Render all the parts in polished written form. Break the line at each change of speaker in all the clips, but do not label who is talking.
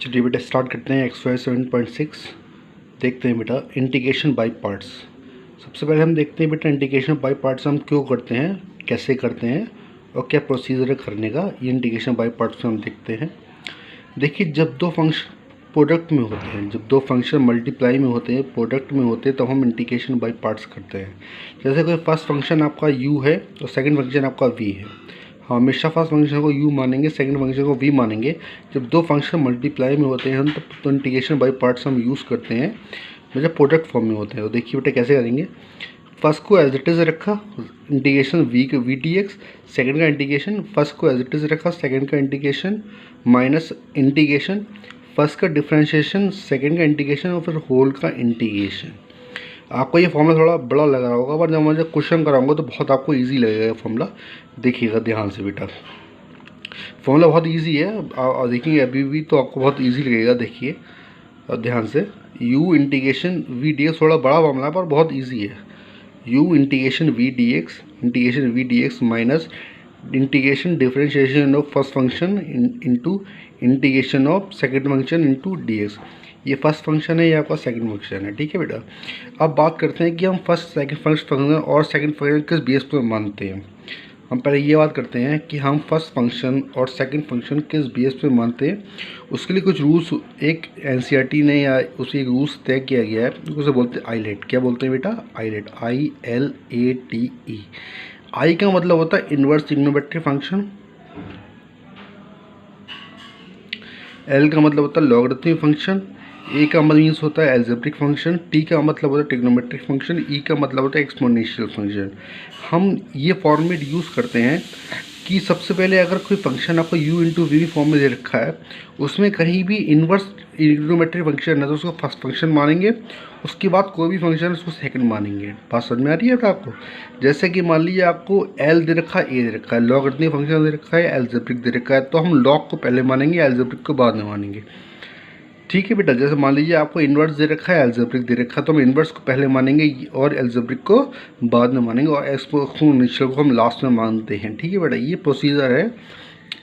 चलिए बेटा स्टार्ट करते हैं एक्सरसाइज 7.6। देखते हैं बेटा इंटीग्रेशन बाय पार्ट्स। सबसे पहले हम देखते हैं बेटा इंटीग्रेशन बाय पार्ट्स हम क्यों करते हैं, कैसे करते हैं और क्या प्रोसीजर है करने का। ये इंटीग्रेशन बाय पार्ट्स में हम देखते हैं। देखिए जब दो फंक्शन प्रोडक्ट में होते हैं, जब दो फंक्शन मल्टीप्लाई में होते हैं, प्रोडक्ट में होते हैं, तो हम इंटीग्रेशन बाय पार्ट्स करते हैं। जैसे कोई फर्स्ट फंक्शन आपका u है और सेकंड फंक्शन आपका v है, हम हमेशा फर्स्ट फंक्शन को u मानेंगे, सेकंड फंक्शन को v मानेंगे। जब दो फंक्शन मल्टीप्लाई में होते हैं हम तो इंटीग्रेशन बाय पार्ट्स हम यूज़ करते हैं जब प्रोडक्ट फॉर्म में होते हैं। तो देखिए बेटा कैसे करेंगे। फर्स्ट को एज इट इज़ रखा, integration we D X, second का इंटीग्रेशन, फर्स्ट को एज इट इज़ रखा, सेकेंड का इंटीग्रेशन माइनस इंटीग्रेशन, फर्स्ट का डिफ्रेंशिएशन, सेकेंड का इंटीग्रेशन और फिर होल का इंटीग्रेशन। आपको ये फॉर्मूला थोड़ा बड़ा लग रहा होगा, पर जब मैं क्वेश्चन कराऊंगा तो बहुत आपको इजी लगेगा ये फॉर्मूला। देखिएगा ध्यान से बेटा, फॉर्मूला बहुत इजी है और देखेंगे अभी भी तो आपको बहुत इजी लगेगा। देखिए और ध्यान से, u integration we D x थोड़ा बड़ा मामला है पर बहुत इजी है। u integration we D x minus integration differentiation of first function into integration of second function into d x. ये फर्स्ट फंक्शन है, ये आपका सेकंड फंक्शन है, ठीक है बेटा। अब बात करते हैं कि हम फर्स्ट फंक्शन और सेकंड फंक्शन किस बेस पर मानते हैं। हम पहले ये बात करते हैं कि हम फर्स्ट फंक्शन और सेकंड फंक्शन किस बेस पे मानते हैं। उसके लिए कुछ रूल्स एक एनसीईआरटी ने या उसी रूल्स तय किया गया है, उसे बोलते हैं आईलेट। क्या बोलते हैं बेटा? Eyelet, ILATE। आई का मतलब होता है इनवर्स ट्रिग्नोमेट्रिक फंक्शन, एल का मतलब होता है लॉगरिथमिक फंक्शन, ए का मतलब मीन्स होता है एल्जेब्रिक फंक्शन, टी का मतलब होता है ट्रिग्नोमेट्रिक फंक्शन, ई का मतलब होता है एक्सपोनेंशियल फंक्शन। हम ये फॉर्मेट यूज़ करते हैं कि सबसे पहले अगर कोई फंक्शन आपको u इंटू वी फॉर्म में दे रखा है, उसमें कहीं भी इन्वर्स ट्रिग्नोमेट्रिक फंक्शन है तो उसको फर्स्ट फंक्शन मानेंगे, उसके बाद कोई भी फंक्शन है उसको सेकंड मानेंगे। बात समझ में आ रही है बेटा आपको? जैसे कि मान लीजिए आपको l दे रखा है, a दे रखा है, लॉगरिथमिक फंक्शन दे रखा है, एल्जेब्रिक दे रखा है, तो हम लॉग को पहले मानेंगे, एल्जेब्रिक को बाद में मानेंगे, ठीक है बेटा। जैसे मान लीजिए आपको इन्वर्स दे रखा है, एल्जेब्रिक दे रखा है, तो हम इन्वर्स को पहले मानेंगे और एल्जेब्रिक को बाद में मानेंगे और एक्सपोनेंशियल को हम लास्ट में मानते हैं, ठीक है बेटा। ये प्रोसीजर है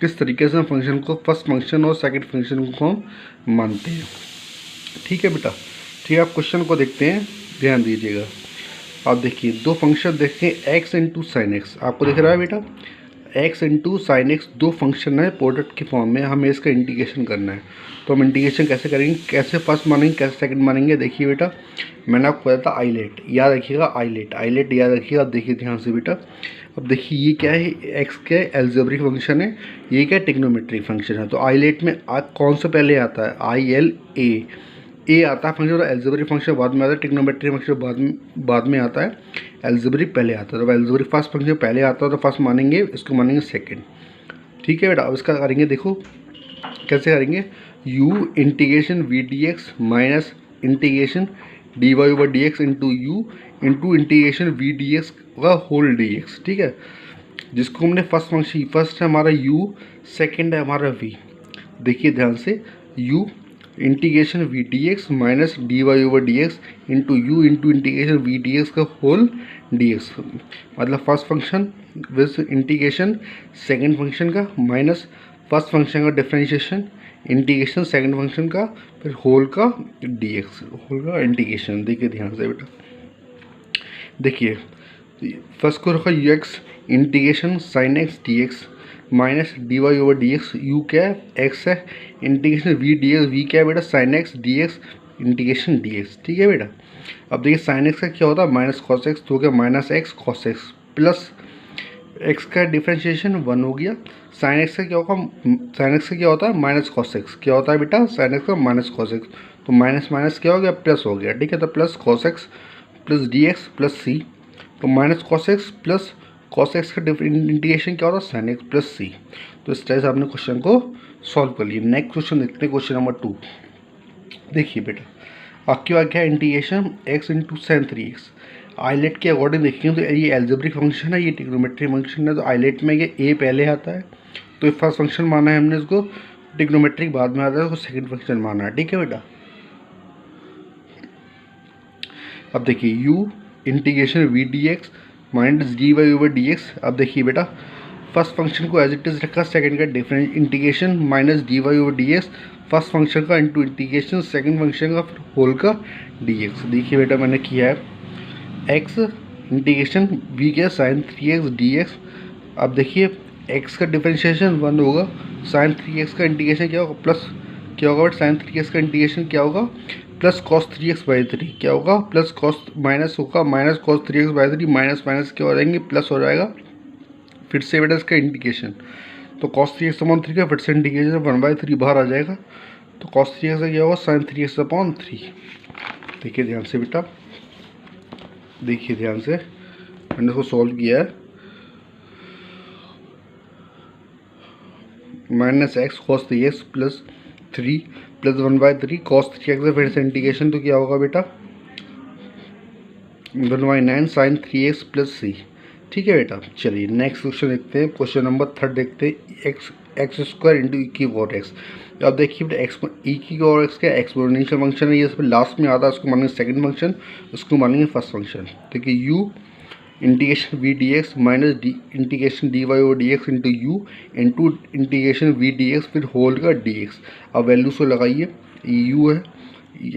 किस तरीके से हम फंक्शन को फर्स्ट फंक्शन और सेकंड फंक्शन को हम मानते हैं, ठीक है बेटा। ठीक है, आप क्वेश्चन को देखते हैं, ध्यान दीजिएगा। आप देखिए दो फंक्शन देखें, एक्स इंटू साइन एक्स, आपको दिख रहा है बेटा x इंटू साइन एक्स, दो फंक्शन है प्रोडक्ट के फॉर्म में, हमें इसका इंटीग्रेशन करना है। तो हम इंटीग्रेशन कैसे करेंगे, कैसे फर्स्ट मानेंगे, कैसे सेकंड मानेंगे। देखिए बेटा मैंने आपको बताया था आईलेट, याद रखिएगा, आईलेट याद रखिएगा। अब देखिए ध्यान से बेटा, अब देखिए ये क्या है, x क्या है, एल्जेब्रिक फंक्शन है, ये क्या है, ट्रिग्नोमेट्रिक फंक्शन है। तो आईलेट में कौन सा पहले आता है, ILA आता है फंक्शन, और एल्जेब्रिक फंक्शन बाद में आता है, ट्रिग्नोमेट्रिक फंक्शन बाद में आता है, एल्जेब्रिक पहले आता है। तो एल्जेब्रिक फर्स्ट फंक्शन पहले आता है तो फर्स्ट मानेंगे, इसको मानेंगे सेकंड, ठीक है बेटा। अब इसका करेंगे, देखो कैसे करेंगे। u integration we D x minus integration d y over d x into u into integration we D x का होल डी एक्स, ठीक है। जिसको हमने फर्स्ट फंक्शन, फर्स्ट है हमारा u, सेकेंड है हमारा v। देखिए ध्यान से, u integration we D x minus d y over d x into u into integration we D x का होल डी एक्स, मतलब first function with integration second function का माइनस फर्स्ट फंक्शन का differentiation integration second function का, फिर whole का d x, whole का integration. देखिए ध्यान से बेटा, देखिए फर्स्ट को रखा u x integration sine x d x minus d y over d x, u क्या है, एक्स है, integration we D x, v क्या है बेटा, sine x d x integration d x, ठीक है बेटा। अब देखिए साइन एक्स का क्या होता है, माइनस कॉस एक्स, तो क्या minus x cos x, plus x का डिफ्रेंशिएशन 1 हो गया। साइन एक्स का क्या होगा, साइन एक्स का क्या होता है, माइनस कॉस एक्स, क्या होता है बेटा, साइन एक्स का माइनस कॉस एक्स, तो माइनस माइनस क्या हो गया, प्लस हो गया, ठीक है। तो plus cos x plus d x plus c, तो minus cos x plus cos x का इंटीग्रेशन क्या होता है, साइन एक्स प्लस सी। तो इस तरह से आपने क्वेश्चन को सॉल्व कर लिया। नेक्स्ट क्वेश्चन देखते हैं, क्वेश्चन नंबर 2। देखिए बेटा आपके पास क्या है, integration x into sine 3x। Eyelet के अकॉर्डिंग देखेंगे तो ये एल्जेब्रिक फंक्शन है, ये ट्रिग्नोमेट्रिक फंक्शन है, तो आईलेट में ये a पहले आता है, तो फर्स्ट फंक्शन माना है हमने इसको, ट्रिग्नोमेट्रिक बाद में आता है, उसको सेकंड फंक्शन माना है, ठीक है बेटा। अब देखिए u integration we D x minus d y over d x. अब देखिए बेटा फर्स्ट फंक्शन को एज इट इज़ रखा, सेकंड का different integration minus d y over d x, first function का इंटू इंटीग्रेशन सेकंड फंक्शन का फिर whole का dx। देखिए बेटा मैंने किया है x इंटीग्रेशन v के साइन 3x dx। अब देखिए x का डिफरेंशिएशन 1 होगा, साइन 3x का इंटीग्रेशन क्या होगा प्लस क्या होगा बट साइन 3x का इंटीग्रेशन क्या होगा प्लस कॉस 3x/3 क्या होगा प्लस कॉस माइनस होगा minus cos 3x/3 minus minus क्या हो जाएंगे प्लस हो जाएगा। फिर से बेटा इसका इंटीग्रेशन तो कॉस 3x/3 का फिर से इंटीग्रेशन 1/3 बाहर आ जाएगा तो कॉस 3x का क्या होगा साइन 3x/3। देखिए ध्यान से बेटा, देखिए ध्यान से मैंने इसको सॉल्व किया है। Minus x cos 3x plus 3 plus 1/3 cos 3x फिर से इंटीग्रेशन तो क्या होगा बेटा 1/9 साइन 3x प्लस c। ठीक है बेटा, चलिए नेक्स्ट क्वेश्चन देखते हैं। क्वेश्चन नंबर 3 देखते हैं। एक्स स्क्वायर इंटू ई की पावर एक्स। अब देखिए बेटा एक्स ई की पावर एक्स का एक्सपोनेंशियल फंक्शन है, ये इसमें लास्ट में आता है, उसको मानेंगे सेकंड फंक्शन, उसको मानेंगे फर्स्ट फंक्शन। देखिए u integration we D x minus d integration d y over d x into u into integration we D x फिर होल का डी एक्स। अब वैल्यूज को लगाइए, यू है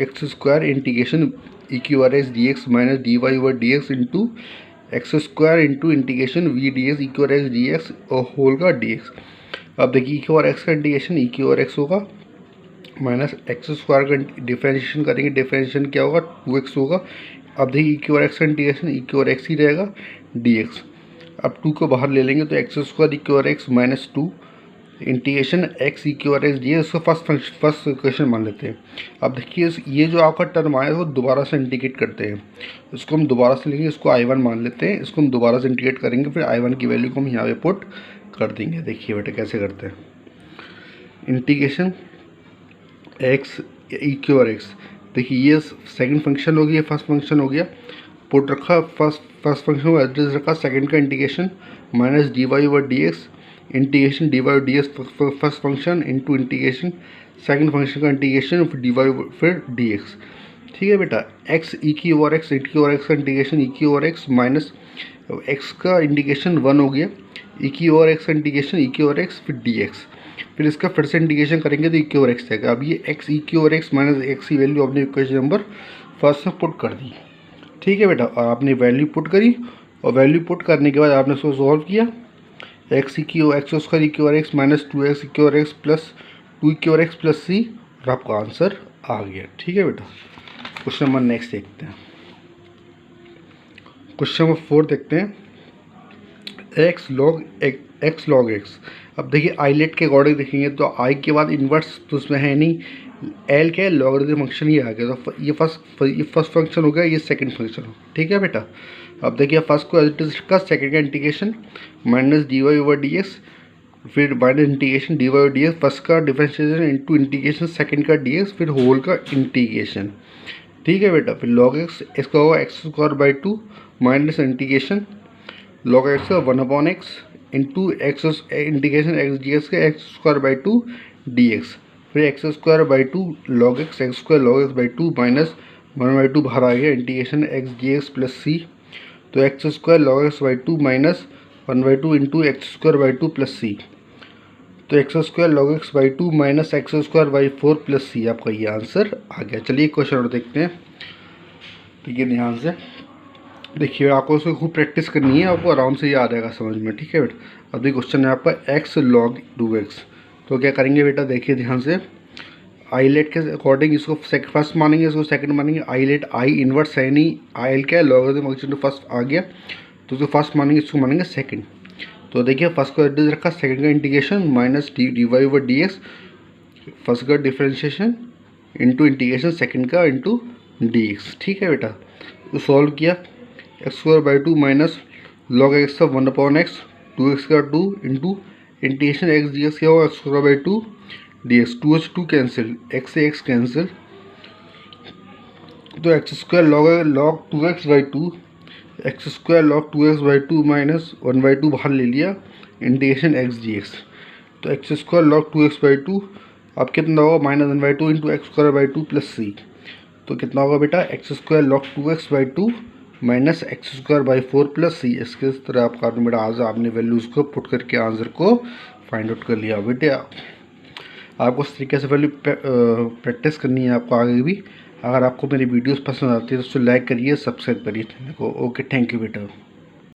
x square integration e q r x d x minus d y over d x into x square into integration we D x e q r x d x और whole का d x. अब देखिए e q r x का integration e q r x होगा minus x square का differentiation करेंगे, differentiation क्या होगा 2x होगा। अब देखिए ई क्यू आर एक्स का integration e q r x ही रहेगा dx। अब 2 को बाहर ले लेंगे तो x square e q r x minus 2 integration x e q r x d इसको फर्स्ट इक्वेशन मान लेते हैं। अब देखिए ये जो आपका टर्म आया है वो दोबारा से इंटीग्रेट करते हैं, इसको हम दोबारा से लेंगे, इसको I1 मान लेते हैं, इसको हम दोबारा से इंटीग्रेट करेंगे, फिर I1 की वैल्यू को हम यहाँ पे पुट कर देंगे। देखिए बेटा कैसे करते हैं, integration x e q r x. देखिए ये सेकंड फंक्शन हो गया, फर्स्ट फंक्शन हो गया, पुट रखा फर्स्ट फंक्शन को एड्रेस रखा, सेकंड का integration minus d y over d x integration d y d x first function into integration second function का इंटीग्रेशन फिर डी वाई फिर डी एक्स। ठीक है बेटा, एक्स ई की ओवर एक्स ई की ओवर एक्स का इंटीग्रेशन ई की ओवर एक्स माइनस एक्स का इंटीग्रेशन 1 हो गया, ई की ओवर एक्स का इंटीग्रेशन ई की ओवर एक्स फिर डी एक्स, फिर इसका फिर से इंटीग्रेशन करेंगे तो ई की ओवर एक्स आएगा। अब ये एक्स ई की ओवर एक्स माइनस एक्स की वैल्यू अपने इक्वेशन नंबर फर्स्ट में पुट कर दी। ठीक है बेटा, और आपने वैल्यू पुट करी और वैल्यू पुट करने के बाद आपने उसको सॉल्व किया, एक्स ई की ओ एक्स स्क्वायर ई की ओवर एक्स माइनस 2x ई की ओवर एक्स प्लस 2 ई की ओवर एक्स प्लस सी और आपका आंसर आ गया। ठीक है बेटा, क्वेश्चन नंबर नेक्स्ट देखते हैं। क्वेश्चन नंबर 4 देखते हैं, एक्स लॉग एक्स। अब देखिए आइलेट के अकॉर्डिंग देखेंगे तो आई के बाद इन्वर्स तो उसमें है नहीं, एल क्या है लॉगरिथम फंक्शन ही आ गया, तो ये फर्स्ट फंक्शन हो गया, ये सेकंड फंक्शन हो। ठीक है बेटा, अब देखिए फर्स्ट को एज इट इज का, सेकंड का integration minus d y over d x फिर minus integration d y over d x, first का डिफरेंशिएशन इंटू इंटीग्रेशन सेकंड का डी एक्स फिर होल का इंटीग्रेशन। ठीक है बेटा, फिर लॉग एक्स इसका होगा x square by 2 minus integration log x का 1/x into x integration x d x का x square by 2 d x फिर x square by 2 log x square log x by 2 minus 1/2 बाहर आ गया, integration x d x plus c, तो x square log x by 2 minus 1/2 into x square by 2 plus c, तो x square log x by 2 minus x square by 4 plus c, आपका ये answer आ गया। चलिए question और देखते हैं। ठीक है, ध्यान से देखिए, आपको उसको खूब प्रैक्टिस करनी है, आपको आराम से याद आएगा समझ में। ठीक है बेटा, अभी क्वेश्चन है आपका एक्स लॉग 2x, तो क्या करेंगे बेटा देखिए ध्यान से, आईलेट के अकॉर्डिंग इसको फर्स्ट मानेंगे, इसको सेकंड मानेंगे, आईलेट आई इन्वर्स है नहीं, आई क्या है लॉगरिथम फंक्शन तो फर्स्ट आ गया, तो इसको फर्स्ट मानेंगे, इसको मानेंगे सेकंड। तो देखिए फर्स्ट को एड्रेस रखा, सेकंड का integration minus d y over d x, first का डिफरेंशिएशन इंटू इंटीग्रेशन सेकंड का इंटू डी एक्स। ठीक है बेटा, तो सॉल्व किया, x square by 2 minus log x का 1/x 2x का 2 into integration x d x क्या होगा x square by 2 d x, 2 cancel, x से एक्स कैंसिल, तो x square log 2x by 2 x square log 2x by 2 minus 1/2 बाहर ले लिया, integration x d x, तो x square log 2x by 2 अब कितना होगा minus 1/2 into x square by 2 plus c, तो कितना होगा बेटा x square log 2x by 2 minus x square by 4 plus c. इसके तरह आपका बेटा आज आपने वैल्यूज़ को पुट करके आंसर को फाइंड आउट कर लिया बेटे। आपको इस तरीके से वैल्यू प्रैक्टिस करनी है आपको आगे भी। अगर आपको मेरी वीडियोस पसंद आती है तो उसको लाइक करिए, सब्सक्राइब करिए चैनल को। ओके, थैंक यू बेटा।